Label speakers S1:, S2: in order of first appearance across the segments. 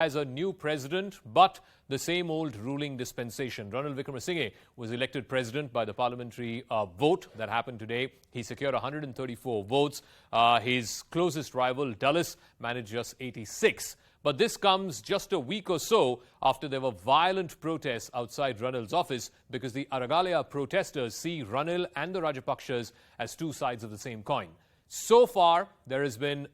S1: As a new president, but the same old ruling dispensation. Ranil Wickremesinghe was elected president by the parliamentary vote that happened today. He secured 134 votes. His closest rival, Dulles, managed just 86. But this comes just a week or so after there were violent protests outside Ranil's office because the Aragalaya protesters see Ranil and the Rajapaksas as two sides of the same coin. So far, there has been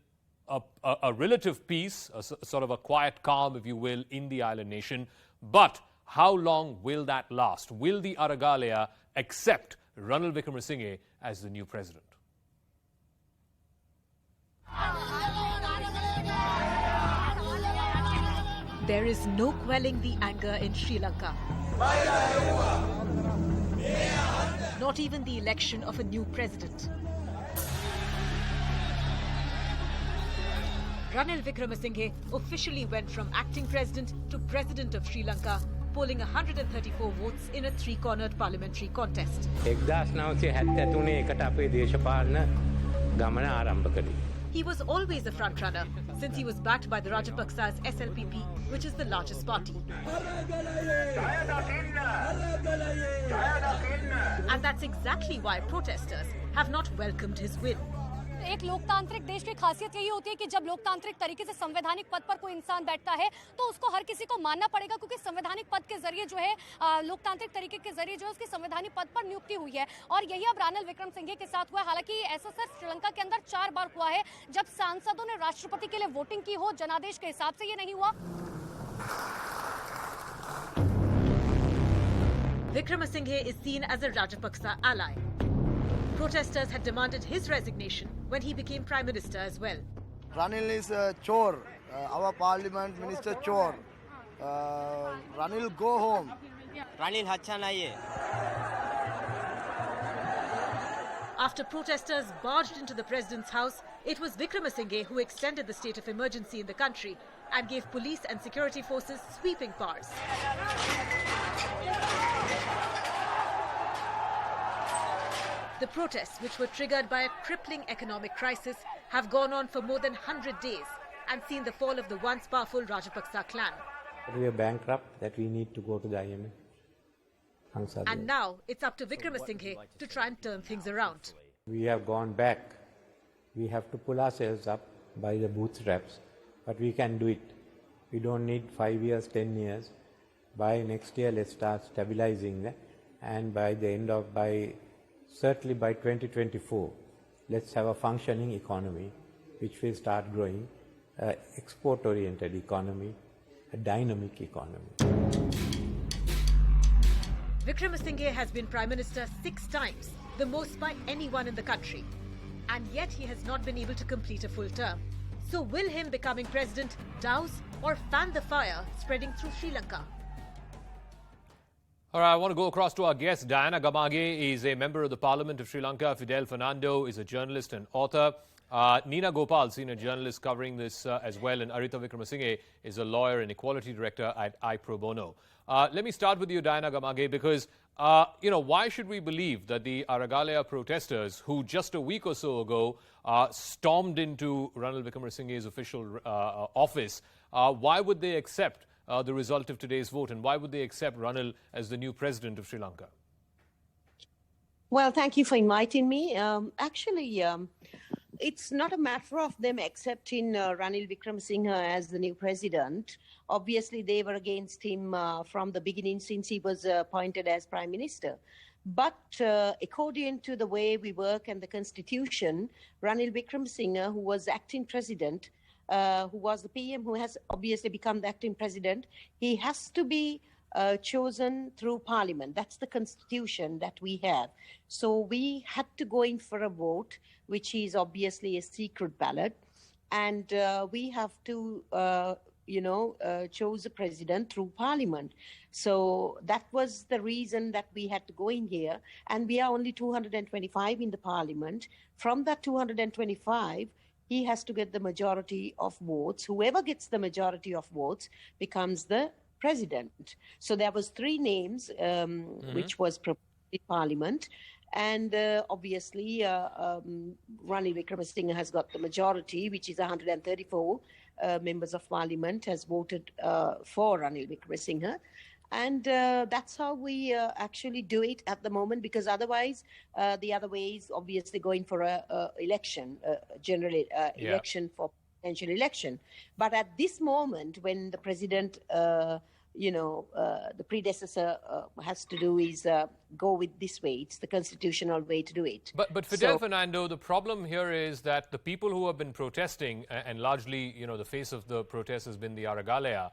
S1: a relative peace, sort of a quiet calm, if you will, in the island nation. But how long will that last? Will the Aragalaya accept Ranil Wickremesinghe as the new president?
S2: There is no quelling the anger in Sri Lanka. Not even the election of a new president. Ranil Wickremesinghe officially went from acting president to president of Sri Lanka, polling 134 votes in a three-cornered parliamentary contest. He was always a frontrunner since he was backed by the Rajapaksa's SLPP, which is the largest party. And that's exactly why protesters have not welcomed his win.
S3: एक लोकतांत्रिक देश की खासियत यही होती है कि जब लोकतांत्रिक तरीके से संवैधानिक पद पर कोई इंसान बैठता है तो उसको हर किसी को मानना पड़ेगा, क्योंकि संवैधानिक पद के जरिए जो है लोकतांत्रिक तरीके के जरिए जो है उसकी संवैधानिक पद पर नियुक्ति हुई है। और यही अब रानिल विक्रमसिंघे के साथ हुआ है। हालांकि ऐसा सिर्फ श्रीलंका के अंदर 4 बार हुआ है जब सांसदों ने राष्ट्रपति के लिए वोटिंग की हो। जनादेश के हिसाब से ये नहीं हुआ।
S2: Wickremesinghe is seen as a Rajapaksa ally. Protesters had demanded his resignation when he became Prime Minister as well.
S4: Ranil is a chore, our Parliament Minister chore. Ranil, go home.
S5: Ranil अच्छा नहीं है.
S2: After protesters barged into the President's house, it was Wickremesinghe who extended the state of emergency in the country and gave police and security forces sweeping powers. The protests, which were triggered by a crippling economic crisis, have gone on for more than 100 days and seen the fall of the once powerful Rajapaksa clan.
S6: We are bankrupt that we need to go to the IMF.
S2: And now it's up to Wickremesinghe to try and turn things around.
S6: We have gone back. We have to pull ourselves up by the bootstraps, but we can do it. We don't need 5 years, 10 years. By next year, let's start stabilizing that, and certainly by 2024, let's have a functioning economy which will start growing, export-oriented economy, a dynamic economy.
S2: Wickremesinghe has been Prime Minister 6 times, the most by anyone in the country. And yet he has not been able to complete a full term. So will him becoming president douse or fan the fire spreading through Sri Lanka?
S1: All right, I want to go across to our guest. Diana Gamage is a member of the Parliament of Sri Lanka. Fidel Fernando is a journalist and author. Neena Gopal, senior journalist covering this as well. And Aritha Wickremesinghe is a lawyer and equality director at iPro Bono. Let me start with you, Diana Gamage, because, why should we believe that the Aragalaya protesters, who just a week or so ago stormed into Ranil Wickremesinghe's official office, why would they accept the result of today's vote, and why would they accept Ranil as the new president of Sri Lanka?
S7: Well, thank you for inviting me. It's not a matter of them accepting Ranil Wickremesinghe as the new president. Obviously, they were against him from the beginning since he was appointed as prime minister. But according to the way we work and the constitution, Ranil Wickremesinghe, who was acting president, who was the PM, who has obviously become the acting president, he has to be chosen through parliament. That's the constitution that we have. So we had to go in for a vote, which is obviously a secret ballot. And we have to, choose a president through parliament. So that was the reason that we had to go in here. And we are only 225 in the parliament. From that 225, he has to get the majority of votes. Whoever gets the majority of votes becomes the president. So there was 3 names which was proposed in parliament. And obviously, Ranil Wickremesinghe has got the majority, which is 134. members of parliament has voted for Ranil Wickremesinghe. And that's how we actually do it at the moment, because otherwise the other way is obviously going for a election, generally election for potential election. But at this moment, when the president, the predecessor has to do is go with this way. It's the constitutional way to do it.
S1: But Fidel Fernando, the problem here is that the people who have been protesting, and largely, the face of the protest has been the Aragalaya,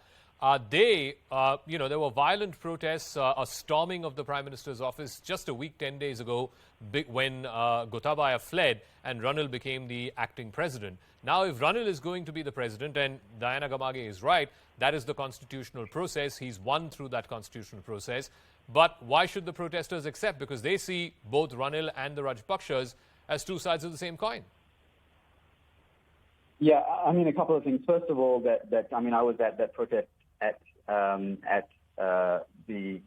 S1: there were violent protests, a storming of the Prime Minister's office just a week, 10 days ago, when Gotabaya fled and Ranil became the acting president. Now, if Ranil is going to be the president, and Diana Gamage is right, that is the constitutional process. He's won through that constitutional process. But why should the protesters accept? Because they see both Ranil and the Rajapaksas as two sides of the same coin.
S8: Yeah, I mean, a couple of things. First of all, I was at that protest at the...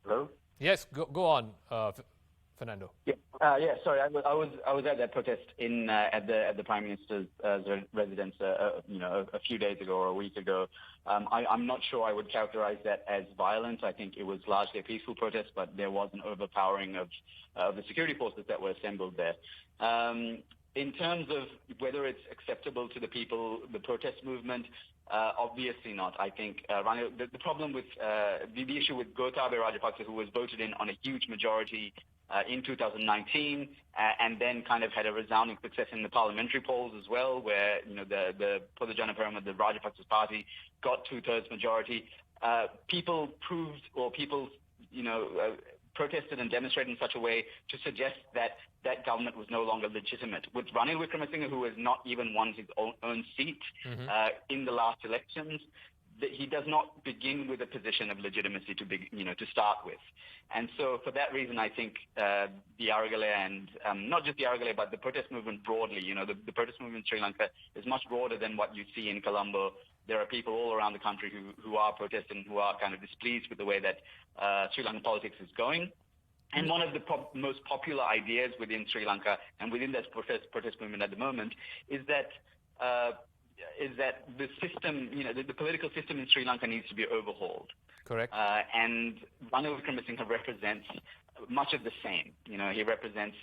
S8: Hello?
S1: Yes, go on, Fernando.
S8: Yeah, sorry, I was at that protest at the Prime Minister's residence, a few days ago or a week ago. I'm not sure I would characterize that as violent. I think it was largely a peaceful protest, but there was an overpowering of the security forces that were assembled there. In terms of whether it's acceptable to the people, the protest movement, obviously not. I think the problem with the issue with Gotabaya Rajapaksa, who was voted in on a huge majority in 2019, and then kind of had a resounding success in the parliamentary polls as well, where the Podajana Parama, the Rajapaksa's party, got 2/3 majority. People protested and demonstrated in such a way to suggest that that government was no longer legitimate. With Ranil Wickremesinghe, who has not even won his own seat in the last elections, he does not begin with a position of legitimacy to start with. And so for that reason, I think the Aragalaya, and not just the Aragalaya, but the protest movement broadly, the protest movement in Sri Lanka is much broader than what you see in Colombo. There are people all around the country who are protesting, who are kind of displeased with the way that Sri Lankan politics is going. And one of the most popular ideas within Sri Lanka and within that protest movement at the moment is that the system, the political system in Sri Lanka needs to be overhauled.
S1: Correct.
S8: And Ranil Wickremesinghe represents much of the same. He represents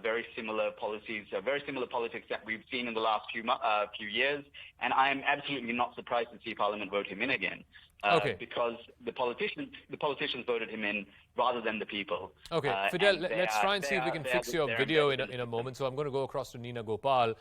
S8: very similar policies, very similar politics that we've seen in the last few years. And I am absolutely not surprised to see Parliament vote him in again. Because the politicians voted him in rather than the people.
S1: Okay, Fidel, let's try and see if we can fix your video in a moment. So I'm going to go across to Nina Gopal.